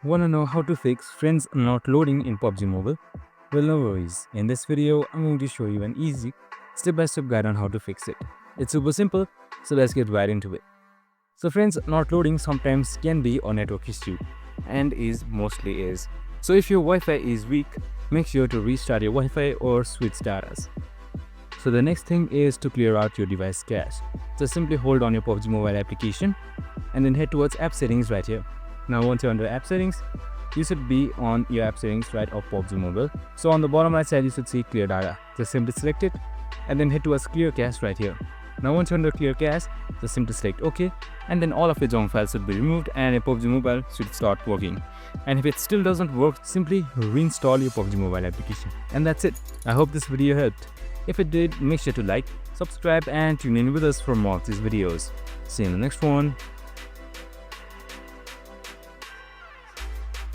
Wanna know how to fix friends not loading in PUBG Mobile? Well, no worries. In this video, I'm going to show you an easy step-by-step guide on how to fix it. It's super simple, so let's get right into it. So friends not loading sometimes can be a network issue and mostly is. So if your Wi-Fi is weak, make sure to restart your Wi-Fi or switch data. So the next thing is to clear out your device cache. So simply hold on your PUBG Mobile application and then head towards app settings right here. Now once you're under app settings, you should be on your app settings right of PUBG Mobile. So on the bottom right side you should see clear data. Just simply select it and then head towards clear cache right here. Now once you're under clear cache, just simply select OK and then all of your junk files should be removed and your PUBG Mobile should start working. And if it still doesn't work, simply reinstall your PUBG Mobile application. And that's it. I hope this video helped. If it did, make sure to like, subscribe and tune in with us for more of these videos. See you in the next one.